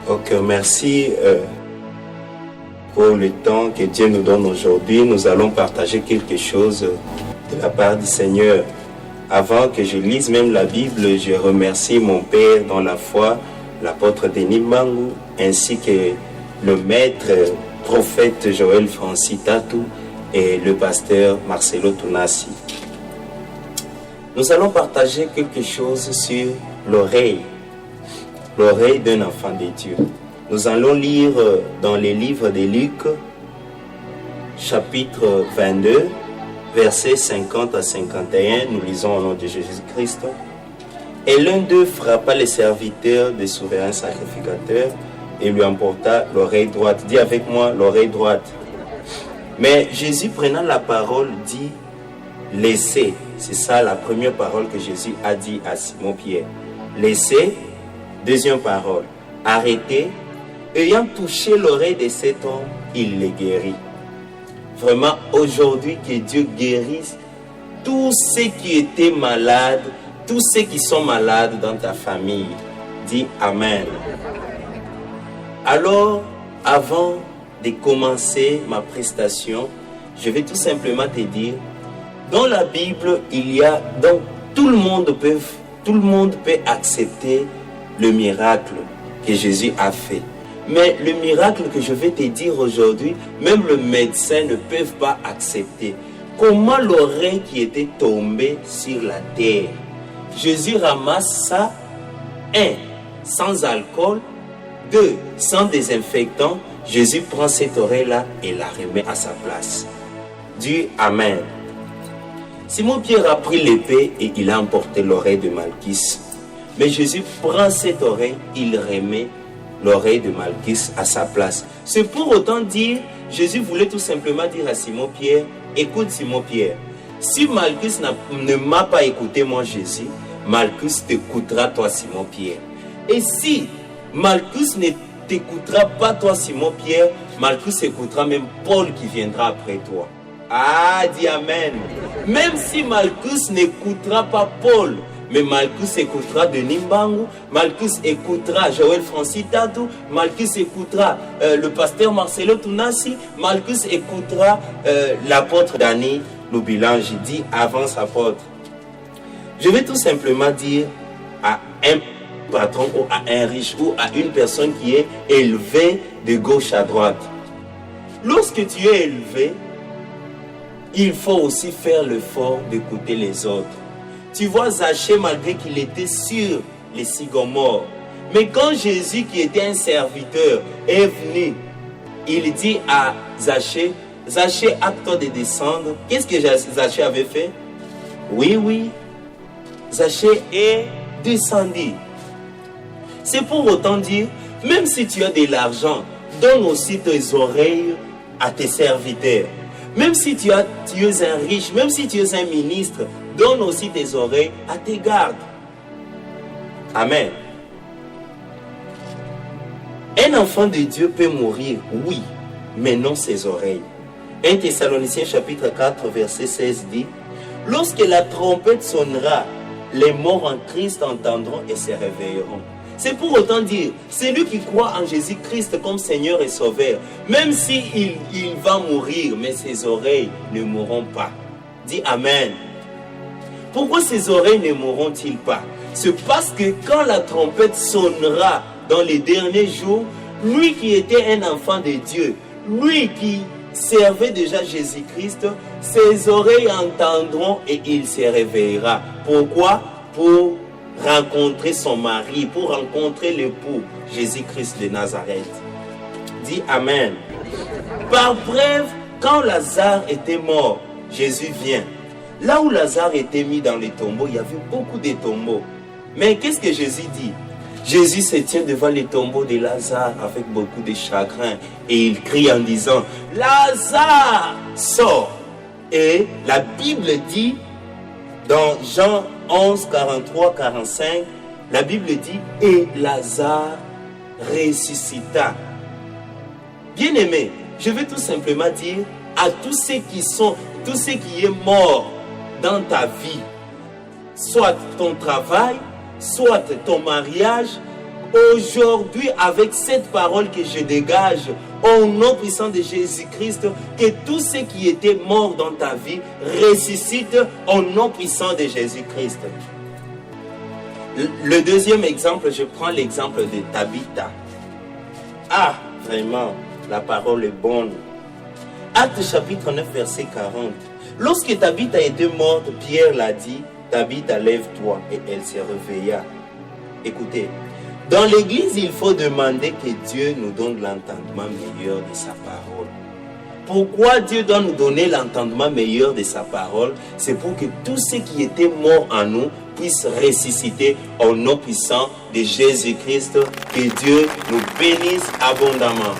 Ok, merci pour le temps que Dieu nous donne aujourd'hui. Nous allons partager quelque chose de la part du Seigneur. Avant que je lise même la Bible, je remercie mon Père dans la foi, l'apôtre Denis Mangou, ainsi que le maître prophète Joël Francis Tatou et le pasteur Marcelo Tunasi. Nous allons partager quelque chose sur l'oreille d'un enfant de Dieu. Nous allons lire dans les livres de Luc, chapitre 22, versets 50 à 51. Nous lisons au nom de Jésus-Christ. Et l'un d'eux frappa les serviteurs des souverains sacrificateurs et lui emporta l'oreille droite. Dis avec moi, l'oreille droite. Mais Jésus, prenant la parole, dit, laissez. C'est ça la première parole que Jésus a dit à Simon-Pierre. Laissez. Deuxième parole, arrêtez. Ayant touché l'oreille de cet homme, il les guérit. Vraiment, aujourd'hui, que Dieu guérisse tous ceux qui étaient malades, tous ceux qui sont malades dans ta famille. Dis Amen. Alors, avant de commencer ma prestation, je vais tout simplement te dire, dans la Bible, il y a, donc tout le monde peut accepter le miracle que Jésus a fait. Mais le miracle que je vais te dire aujourd'hui, même le médecin ne peut pas accepter. Comment l'oreille qui était tombée sur la terre, Jésus ramasse ça, 1, sans alcool, 2, sans désinfectant, Jésus prend cette oreille-là et la remet à sa place. Dis Amen. Simon-Pierre a pris l'épée et il a emporté l'oreille de Malchus. Mais Jésus prend cette oreille, il remet l'oreille de Malchus à sa place. C'est pour autant dire, Jésus voulait tout simplement dire à Simon-Pierre, écoute Simon-Pierre, si Malchus ne m'a pas écouté moi Jésus, Malchus t'écoutera toi Simon-Pierre. Et si Malchus ne t'écoutera pas toi Simon-Pierre, Malchus écoutera même Paul qui viendra après toi. Ah, dis Amen. Même si Malchus n'écoutera pas Paul, mais Malchus écoutera Denis Mangou, Malchus écoutera Joël Francis Tatou, Malchus écoutera le pasteur Marcelo Tunasi, Malchus écoutera l'apôtre Dani Loubilan. J'ai dit avance apôtre. Je vais tout simplement dire à un patron ou à un riche ou à une personne qui est élevée de gauche à droite. Lorsque tu es élevé, il faut aussi faire l'effort d'écouter les autres. Tu vois Zachée, malgré qu'il était sur les sycomores. Mais quand Jésus, qui était un serviteur, est venu, il dit à Zachée, Zachée, hâte-toi de descendre. Qu'est-ce que Zachée avait fait? Oui. Zachée est descendu. C'est pour autant dire, même si tu as de l'argent, donne aussi tes oreilles à tes serviteurs. Même si tu es un riche, même si tu es un ministre, donne aussi tes oreilles à tes gardes. Amen. Un enfant de Dieu peut mourir, oui, mais non ses oreilles. 1 Thessaloniciens chapitre 4, verset 16 dit, « Lorsque la trompette sonnera, les morts en Christ entendront et se réveilleront. » C'est pour autant dire, celui qui croit en Jésus-Christ comme Seigneur et Sauveur, même s'il va mourir, mais ses oreilles ne mourront pas. Dis Amen. Pourquoi ses oreilles ne mourront-ils pas? C'est parce que quand la trompette sonnera dans les derniers jours, lui qui était un enfant de Dieu, lui qui servait déjà Jésus-Christ, ses oreilles entendront et il se réveillera. Pourquoi? Pour rencontrer son mari, pour rencontrer l'époux, Jésus-Christ de Nazareth. Dis Amen. Par bref, quand Lazare était mort, Jésus vient. Là où Lazare était mis dans les tombeaux, il y avait beaucoup de tombeaux. Mais qu'est-ce que Jésus dit? Jésus se tient devant les tombeaux de Lazare avec beaucoup de chagrin et il crie en disant, Lazare, sors. Et la Bible dit, dans Jean 11, 43, 45, la Bible dit, et Lazare ressuscita. Bien-aimé, je vais tout simplement dire à tous ceux qui sont morts dans ta vie, soit ton travail, soit ton mariage, aujourd'hui, avec cette parole que je dégage, au nom puissant de Jésus-Christ, que tous ceux qui étaient morts dans ta vie ressuscitent au nom puissant de Jésus-Christ. Le deuxième exemple, je prends l'exemple de Tabitha. Ah, vraiment, la parole est bonne. Acte chapitre 9, verset 40. Lorsque Tabitha était morte, Pierre l'a dit, Tabitha, lève-toi, et elle se réveilla. Écoutez, dans l'église, il faut demander que Dieu nous donne l'entendement meilleur de sa parole. Pourquoi Dieu doit nous donner l'entendement meilleur de sa parole? C'est pour que tous ceux qui étaient morts en nous puissent ressusciter au nom puissant de Jésus-Christ. Que Dieu nous bénisse abondamment.